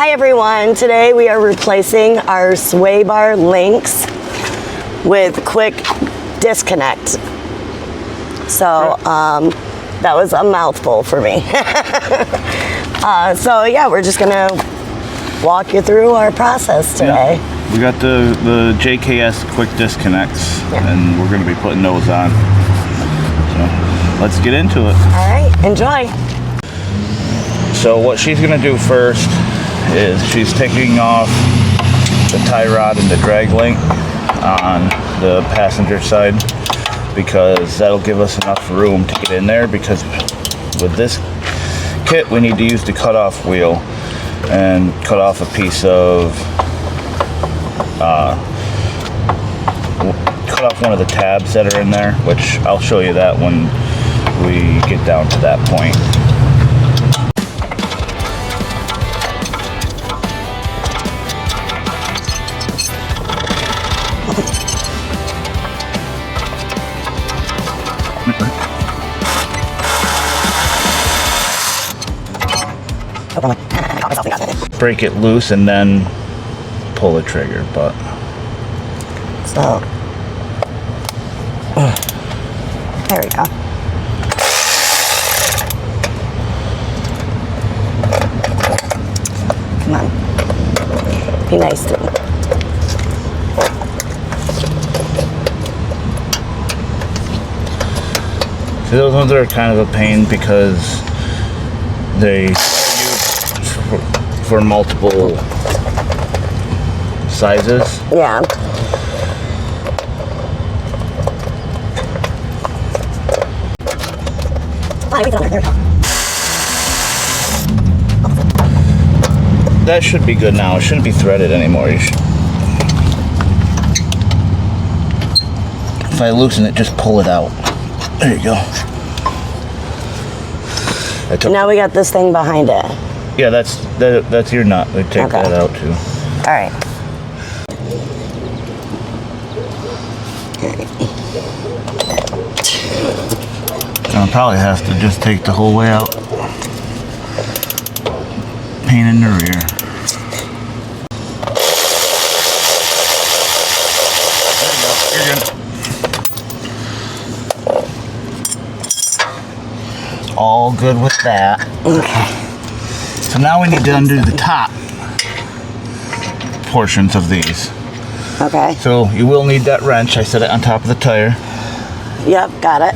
Hi everyone, today we are replacing our swaybar links with quick disconnect. So that was a mouthful for me. So yeah, we're just gonna walk you through our process today. Yeah. We got the JKS quick disconnects, and we're gonna be putting those on. So let's get into it. All right, enjoy. So what she's gonna do first is she's taking off the tie rod and the drag link on the passenger side, because that'll give us enough room to get in there, because with this kit we need to use the cutoff wheel and cut off a piece of cut off one of the tabs that are in there, which I'll show you that when we get down to that point. Break it loose and then pull the trigger, but so there we go. Come on, be nice to me. See, those ones are kind of a pain because they for multiple sizes. Yeah. That should be good now. It shouldn't be threaded anymore. If I loosen it, just pull it out. There you go. Now we got this thing behind it. Yeah, that's your nut. We take that out too. All right. I'll probably have to just take the whole way out. Pain in the rear. There you go. You're good. All good with that. Okay. So now we need to undo the top portions of these. Okay. So you will need that wrench. I set it on top of the tire. Yep, got it.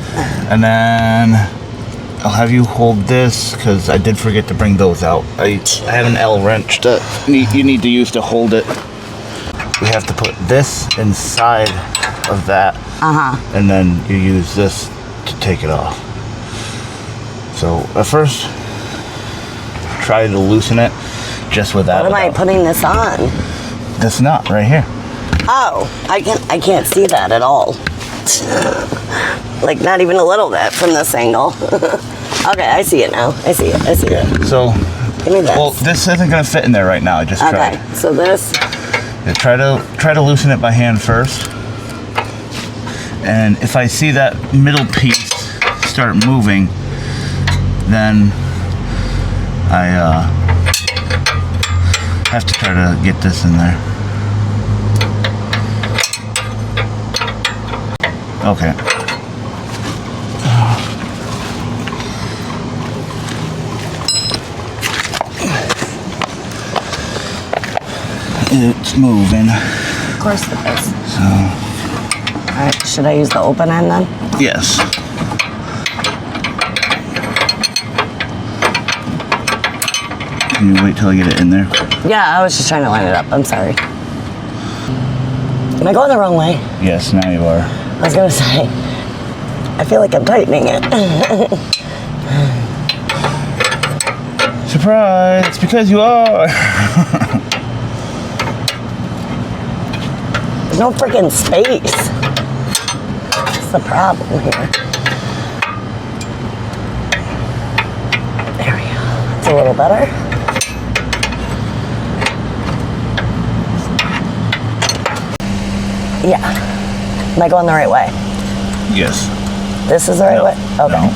And then I'll have you hold this, because I did forget to bring those out. I have an L wrench that you need to use to hold it. We have to put this inside of that. And then you use this to take it off. So at first, try to loosen it just with that. What am I putting this on? This nut right here. Oh, I can't see that at all. Like not even a little bit from this angle. Okay, I see it now. I see it. So, give me this. Well, this isn't gonna fit in there right now. I just tried. Okay, so this. Yeah, try to loosen it by hand first. And if I see that middle piece start moving, then I have to try to get this in there. Okay. It's moving. Of course it is. So. All right, should I use the open end then? Yes. Can you wait till I get it in there? Yeah, I was just trying to line it up. I'm sorry. Am I going the wrong way? Yes, now you are. I was gonna say, I feel like I'm tightening it. Surprise! It's because you are. There's no freaking space. That's the problem here. There we go. That's a little better. Yeah. Am I going the right way? Yes. This is the right way? Okay. No.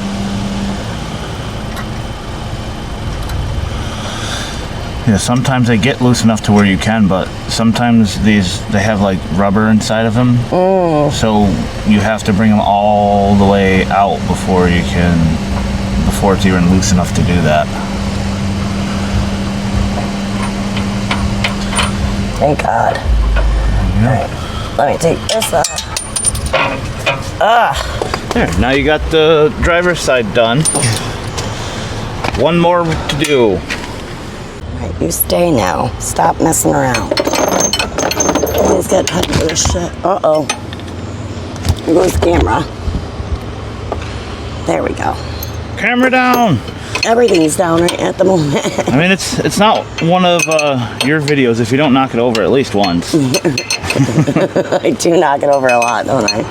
Yeah, sometimes they get loose enough to where you can, but sometimes they have like rubber inside of them. So you have to bring them all the way out before it's even loose enough to do that. Thank God. Yeah. Alright, let me take this off. There, now you got the driver's side done. One more to do. Alright, you stay now. Stop messing around. He's got time for this shit. Uh-oh. Here goes the camera. There we go. Camera down. Everything's down right at the moment. I mean, it's not one of your videos if you don't knock it over at least once. I do knock it over a lot, don't I?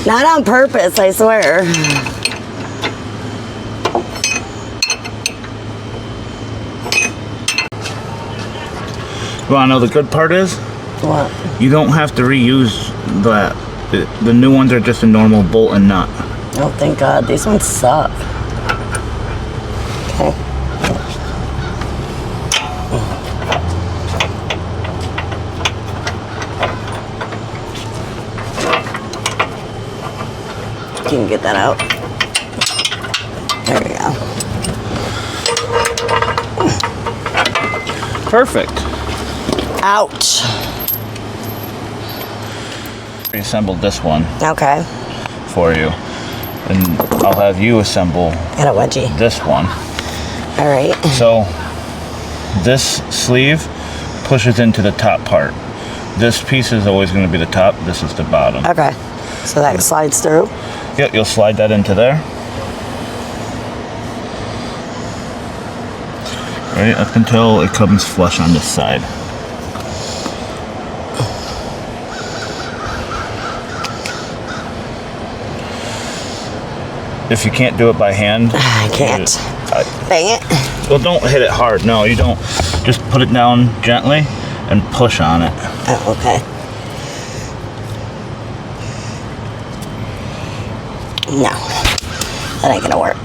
Not on purpose, I swear. You wanna know the good part is? What? You don't have to reuse that. The new ones are just a normal bolt and nut. Oh, thank God. These ones suck. Okay. You can get that out. There we go. Perfect. Ouch. Reassembled this one Okay. for you, and I'll have you assemble Got a wedgie. this one. All right. So this sleeve pushes into the top part. This piece is always going to be the top. This is the bottom. Okay. So that slides through. Yep, you'll slide that into there. Right up until it comes flush on this side. If you can't do it by hand, I can't. Dang it. Well, don't hit it hard. No, you don't. Just put it down gently and push on it. Oh, okay. No, that ain't gonna work.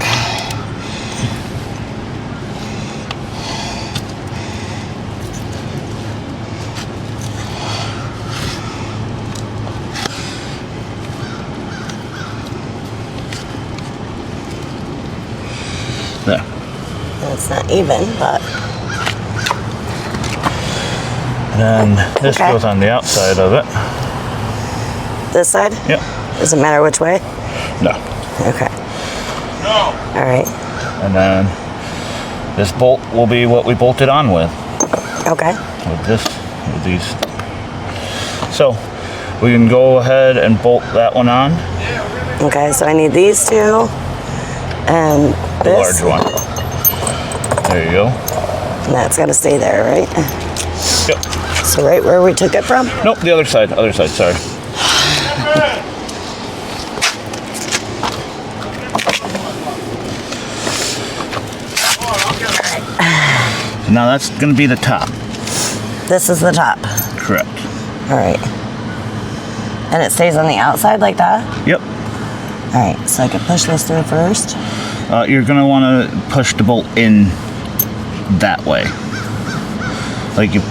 There. It's not even, but And then this Okay. goes on the outside of it. this side? Yep. Does it matter which way? No. Okay. No. All right. And then this bolt will be what we bolted on with. Okay. With these. So we can go ahead and bolt that one on. Okay, so I need these two and The this. large one. There you go. And that's gotta stay there, right? Yep. So right where we took it from? Nope, the other side, sorry. Now that's gonna be the top. This is the top. Correct. All right. And it stays on the outside like that? Yep. All right, so I can push this through first. You're gonna wanna push the bolt in that way. Like you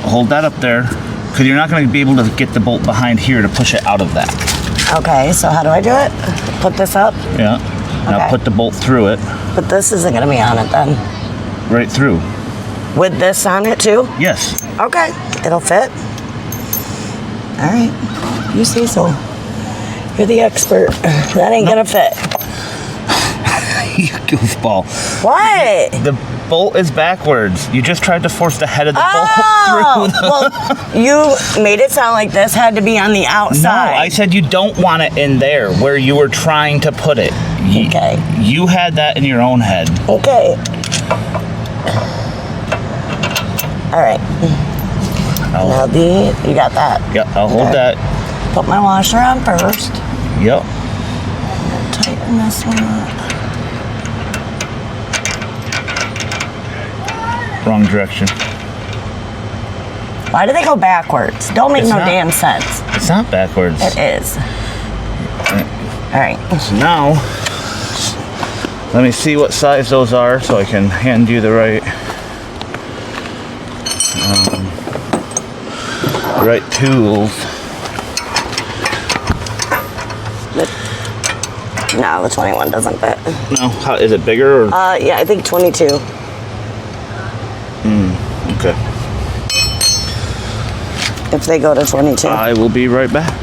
hold that up there, because you're not gonna be able to get the bolt behind here to push it out of that. Okay, so how do I do it? Put this up? Yeah. Now Okay. put the bolt through it, But this isn't gonna be on it then. right through. With this on it too? Yes. Okay, it'll fit. All right, you say so. You're the expert. That ain't gonna fit. You goofball. What? The bolt is backwards. You just tried to force the head of the bolt Oh, through. well, you made it sound like this had to be on the No, outside. I said you don't want it in there where you were trying to put it. Okay. You had that in your own head. Okay. All right. Now you got that. Yep, I'll hold Okay. that. Put my washer on first. Yep. Tighten this one up. Wrong direction. Why do they go backwards? Don't make It's no not. damn sense. It's not backwards. It is. All right. So now, Let me see what size those are so I can hand you the right tools. No, the 21 doesn't fit. No, is it bigger? Or? Yeah, I think 22. Okay. If they go to 22. I will be right back.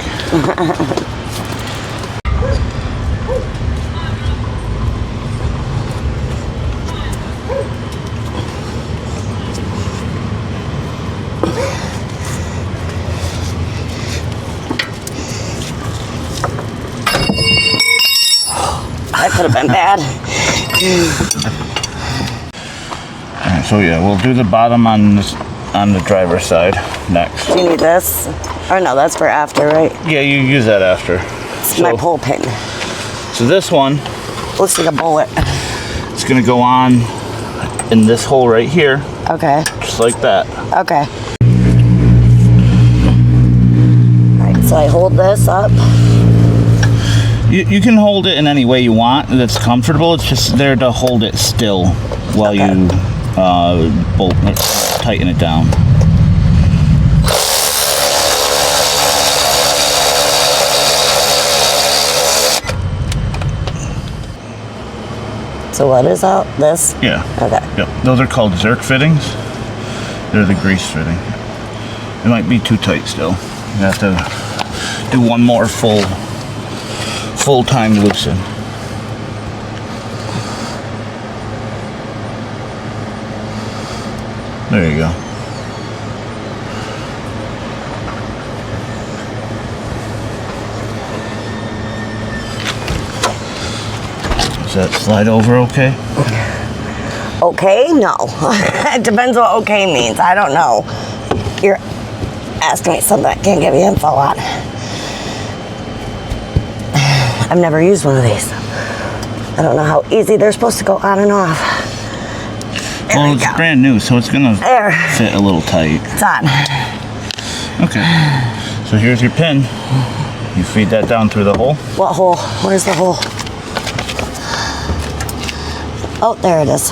That could have been bad. Alright, so yeah, we'll do the bottom on the driver's side next. Do you need this? Or no, that's for after, right? Yeah, you use that after. It's my pull pin. So this one, Looks like a bullet. it's gonna go on in this hole right here, Okay. just like that. Okay. Alright, so I hold this up. You can hold it in any way you want that's comfortable. It's just there to hold it still while you tighten it down. So what is out? This? Yeah. Okay. Yep. Those are called Zerk fittings. They're the grease fitting. It might be too tight still. You have to do one more full-time loosen. There you go. Does that slide over okay? Okay? No. It depends what okay means. I don't know. You're asking me something I can't give you info on. I've never used one of these. I don't know how easy they're supposed to go on and off. There Well, we it's go. brand new, so it's gonna There. fit a little tight. It's on. Okay. So here's your pin. You feed that down through the hole. What hole? Where's the hole? Oh, there it is.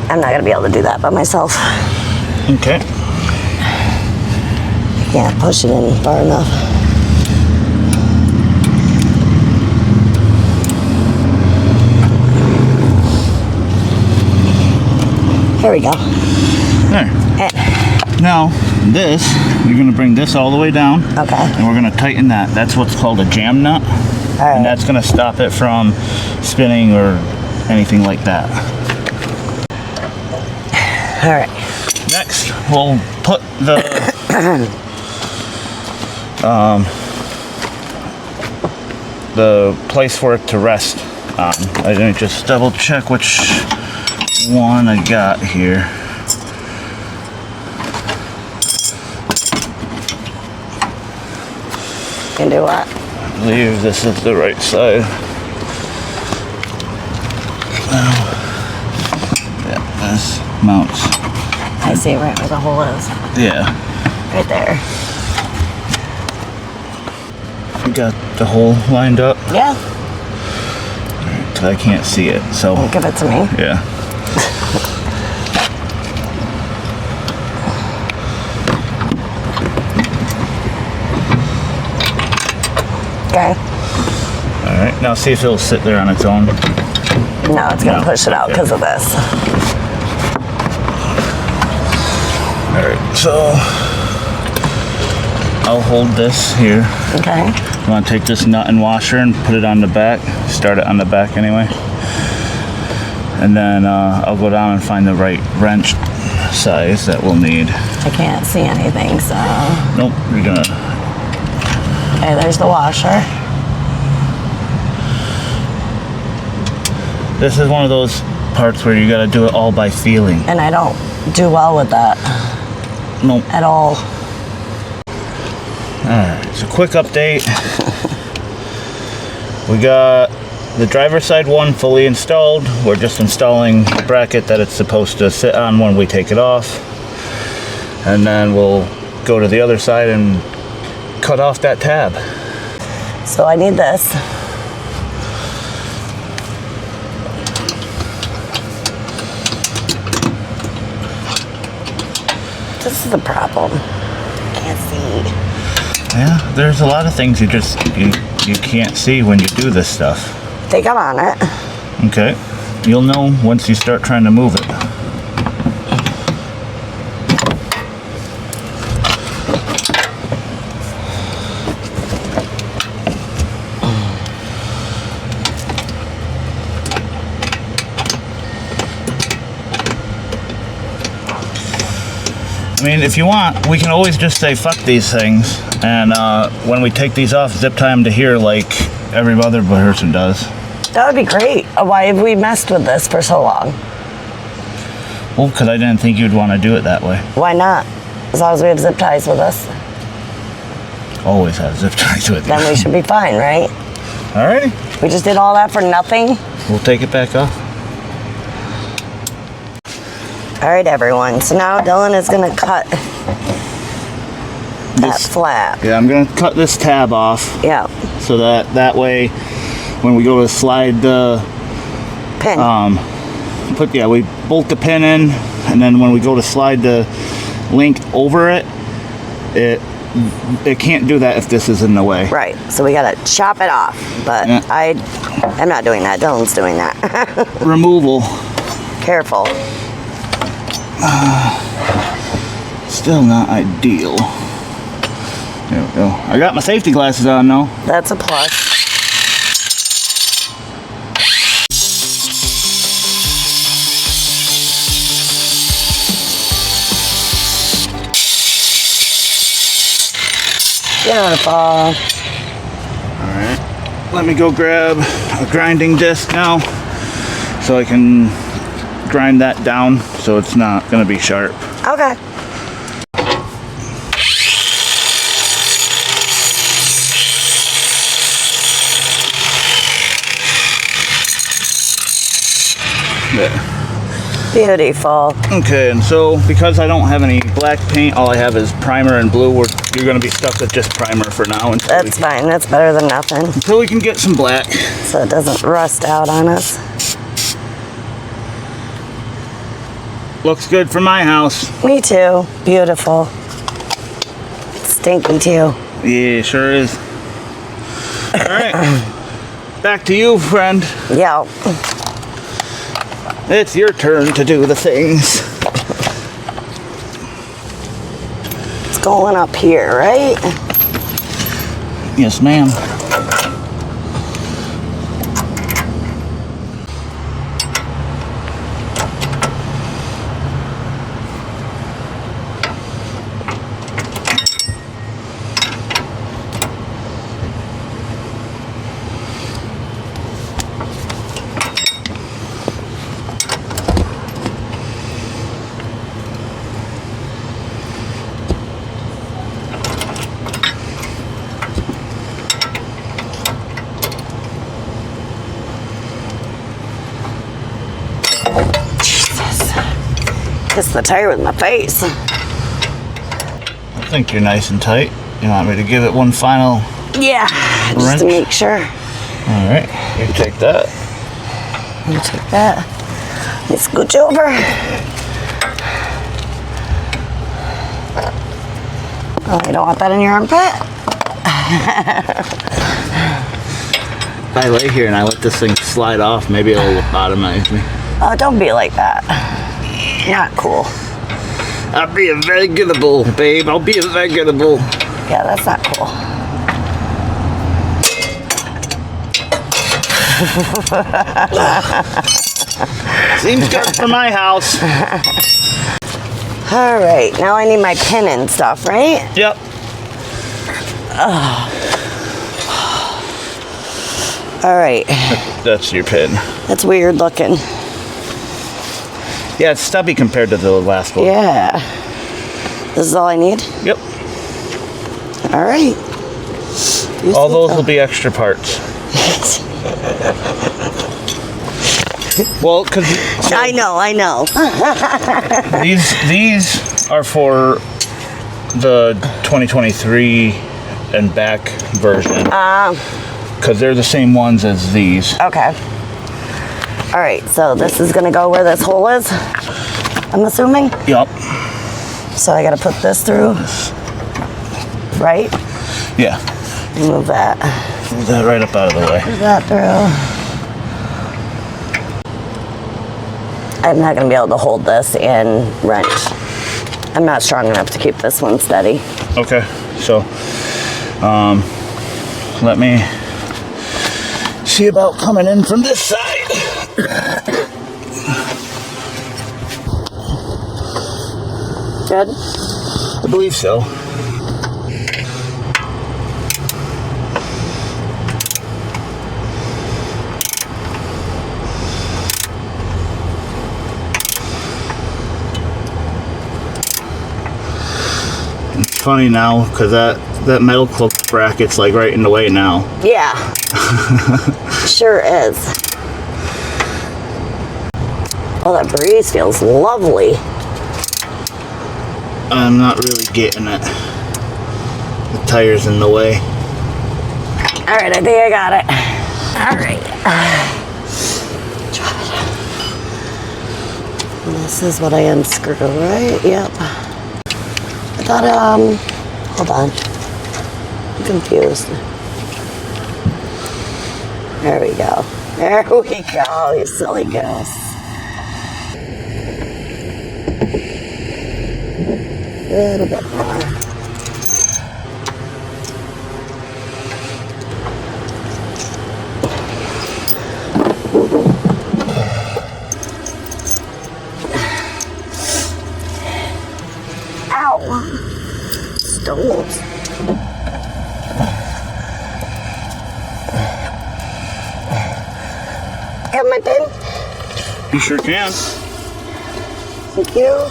I'm not gonna be able to do that by myself. Okay. Can't push it in far enough. Here we go. There. And, Now, this, you're gonna bring this all the way down. okay. And we're gonna tighten that. That's what's called a jam nut. All And right. that's gonna stop it from spinning or anything like that. All right. Next, we'll put the place for it to rest on. I didn't just double check which one I got here. Can do what? I believe this is the right side. Yeah, this mounts. I see right where the hole is. Yeah. Right there. You got the hole lined up? Yeah. I can't see it, so Give it to me. yeah. Okay. All right, now see if it'll sit there on its own. No, it's gonna No. push it out because of this. All right, so I'll hold this here. Okay. You want to take this nut and washer and put it on the back. Start it on the back anyway. And then I'll go down and find the right wrench size that we'll need. I can't see anything, so. Nope, you're gonna. Okay, there's the washer. This is one of those parts where you gotta do it all by feeling. And I don't do well with that Nope. at all. Alright, so quick update. We got the driver's side one fully installed. We're just installing the bracket that it's supposed to sit on when we take it off. And then we'll go to the other side and cut off that tab. So I need this. This is the problem. Can't see. Yeah, there's a lot of things you can't see when you do this stuff. Think I'm on it. Okay. You'll know once you start trying to move it. I mean, if you want, we can always just say fuck these things, and when we take these off, zip tie them to here like every other person does. That would be great. Why have we messed with this for so long? Well, because I didn't think you'd want to do it that way. Why not? As long as we have zip ties with us, Always have zip ties with you. then we should be fine, right? Alrighty. We just did all that for nothing? We'll take it back off. All right, everyone. So now Dylan is going to cut that flap. Yeah, I'm going to cut this tab off. Yeah. So that way, when we go to slide the Pin. we bolt the pin in, and then when we go to slide the link over it, it can't do that if this is in the way. Right. So we got to chop it off. But Yeah. I'm not doing that. Dylan's doing that. Removal. Careful. Still not ideal. There we go. I got my safety glasses on though. That's a plus. Beautiful. Alright. Let me go grab a grinding disc now so I can grind that down so it's not going to be sharp. Okay. There. Beautiful. Okay, and so because I don't have any black paint, all I have is primer and blue. You're going to be stuck with just primer for now That's fine. That's better than nothing. until we can get some black. So it doesn't rust out on us. Looks good for my house. Me too. Beautiful. Stinky too. Yeah, sure is. All right, back to you, friend. Yeah. It's your turn to do the things. It's going up here, right? Yes, ma'am. Kiss the tire with my face. I think you're nice and tight. You want me to give it one final? Yeah, just to Wrench? make sure. All right, you take that. You take that. You scooch over. Oh, you don't want that in your armpit? If I lay here and I let this thing slide off, maybe it'll lobotomize me. Oh, don't be like that. Not cool. I'll be a vegetable, babe. I'll be a vegetable. Yeah, that's not cool. Seems good for my house. All right, now I need my pin and stuff, right? Yep. All right, That's your pin. that's weird looking. Yeah, it's stubby compared to the last one. Yeah. This is all I need? Yep. All right. All those will be extra parts. Well, because I know. these are for the 2023 and back version. Because they're the same ones as these. Okay. All right, so this is gonna go where this hole is, I'm assuming? Yep. So I gotta put this through, right? Yeah. Move that. Move that right up out of the way. Move that through. I'm not gonna be able to hold this and wrench. I'm not strong enough to keep this one steady. Okay, so let me see about coming in from this side. Good? I believe so. It's funny now because that metal clip bracket's like right in the way now. Yeah. Sure is. Oh, that breeze feels lovely. I'm not really getting it. The tire's in the way. All right, I think I got it. All right. Drop it. And this is what I unscrew, right? Yep. I thought, hold on. I'm confused. There we go. There we go, you silly goose. A little bit more. Ow! Stones. Have my pen? You sure can. Thank you.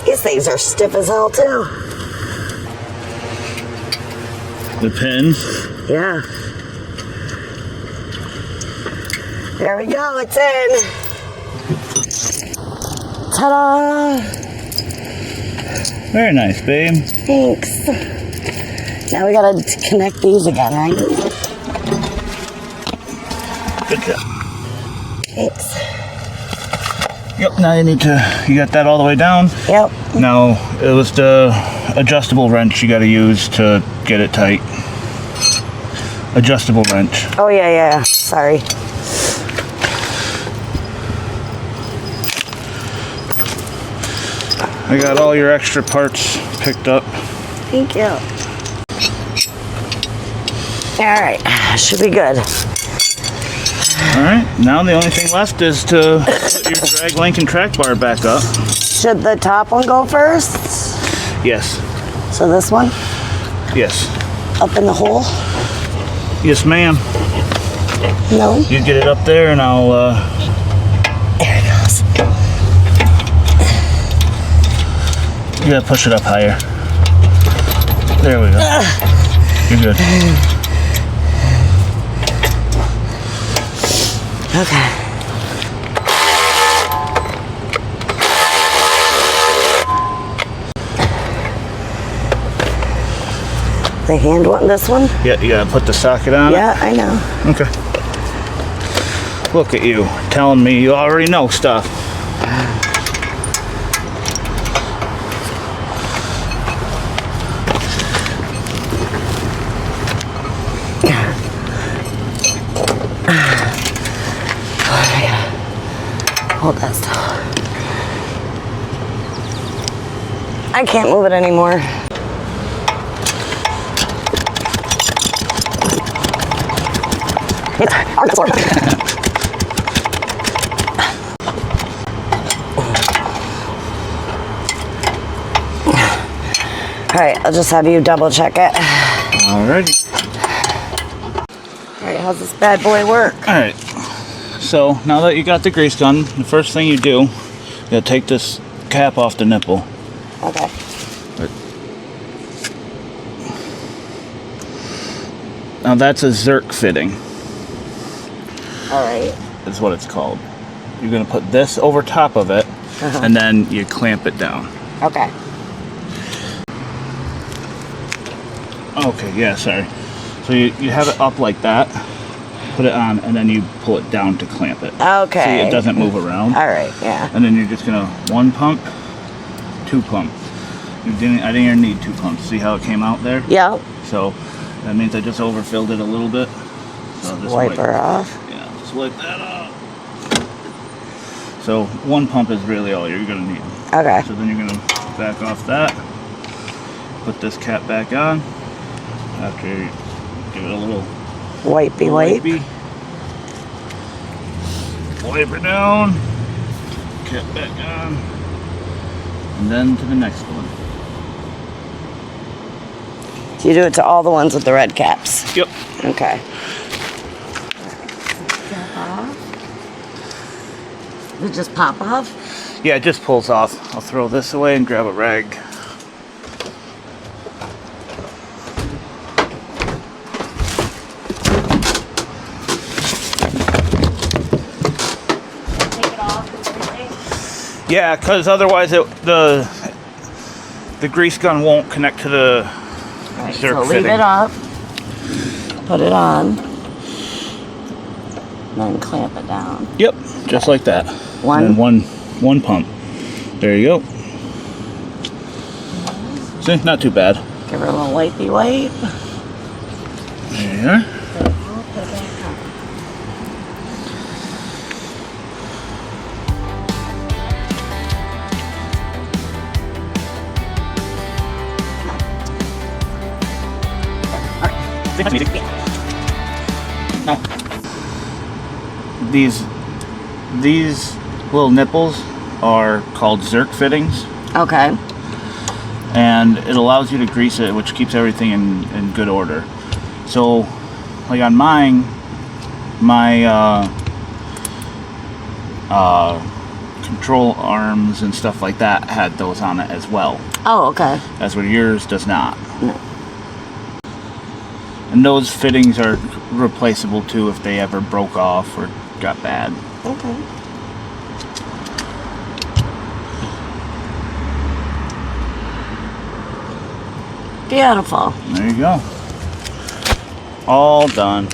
These things are stiff as hell too. The pen. Yeah. There we go, it's in. Ta-da! Very nice, babe. Thanks. Now we gotta connect these again, right? Good job. Thanks. Yep, now you got that all the way down. Yep. Now, it was the adjustable wrench you got to use to get it tight. Adjustable wrench. Oh, yeah. Sorry. I got all your extra parts picked up. Thank you. All right, should be good. All right, now the only thing left is to put your drag link and track bar back up. Should the top one go first? Yes. So this one? Yes. Up in the hole? Yes, ma'am. No? You get it up there and I'll... There it goes. You gotta push it up higher. There we go. You're good. Okay. The hand one, this one? Yeah, you gotta put the socket on Yeah, I know. it. Okay. Look at you, telling me you already know stuff. Hold that still. I can't move it anymore. It's hard to sort. All right, I'll just have you double check it. Alrighty. All right, how's this bad boy work? Alright. So now that you got the grease gun, the first thing you do, you gotta take this cap off the nipple. Okay. Now that's a Zerk fitting. All right. Is what it's called. You're gonna put this over top of it, and then you clamp it down. Okay. Okay, yeah, sorry. So you have it up like that, put it on, and then you pull it down to clamp it. Okay. See, it doesn't move around. All right, yeah. And then you're just gonna 1 pump, 2 pump. I didn't even need 2 pumps. See how it came out there? Yep. So that means I just overfilled it a little bit. So I'll just Wipe her off. Yeah, just wipe that off. So 1 pump is really all you're gonna need. Okay. So then you're gonna back off that. Put this cap back on. After you give it a little Wipey wipe. Wipe her down. Cap back on. And then to the next one. So you do it to all the ones with the red caps? Yep. Okay. Does it just pop off? Yeah, it just pulls off. I'll throw this away and grab a rag. Yeah, because otherwise the grease gun won't connect to the Right, zerk so leave fitting. it up. Put it on. And then clamp it down. Yep, just like that. One. And one pump. There you go. See, not too bad. Give her a little wipey wipe. There you are. Put it back on. Now, these little nipples are called zerk fittings, Okay. and it allows you to grease it, which keeps everything in good order. So, like on mine, my control arms and stuff like that had those on it as well. Oh, okay. That's where yours does not. No. And those fittings are replaceable too if they ever broke off or got bad. Okay. Beautiful. There you go. All done.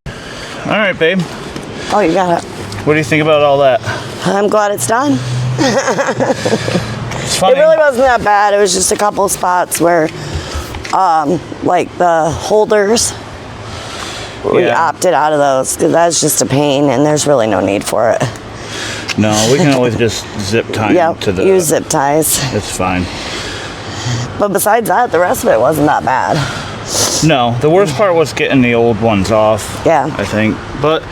All right, babe. Oh, you got it. What do you think about all that? I'm glad it's done. It's funny. It really wasn't that bad. It was just a couple spots where, like the holders, we Yeah. opted out of those because that's just a pain and there's really no need for it. No, we can always just zip tie 'em Yep, to the. use zip ties. It's fine. But besides that, the rest of it wasn't that bad. No, the worst part was getting the old ones off. Yeah. I think, but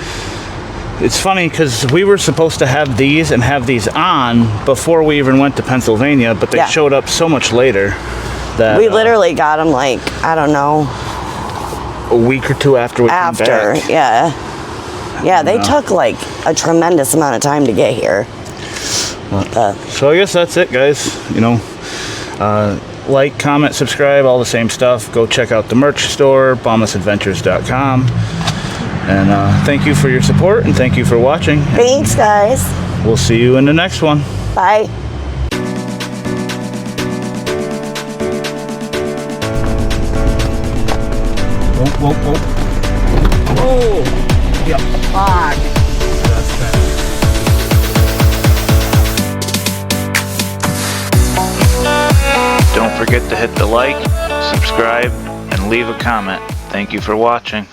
it's funny because we were supposed to have these and have these on before we even went to Pennsylvania, but they Yeah. showed up so much later that We literally got them like, I don't know, a week or two after we after. came back. Yeah. Yeah, they know. took like a tremendous amount of time to get here. So I guess that's it, guys. You know, like, comment, subscribe, all the same stuff. Go check out the merch store, bomblessadventures.com. And thank you for your support and thank you for watching. Thanks, guys. We'll see you in the next one. Bye. Whoa, whoa, whoa. Oh, yeah. Fuck. That's bad. Don't forget to hit the like, subscribe, and leave a comment. Thank you for watching.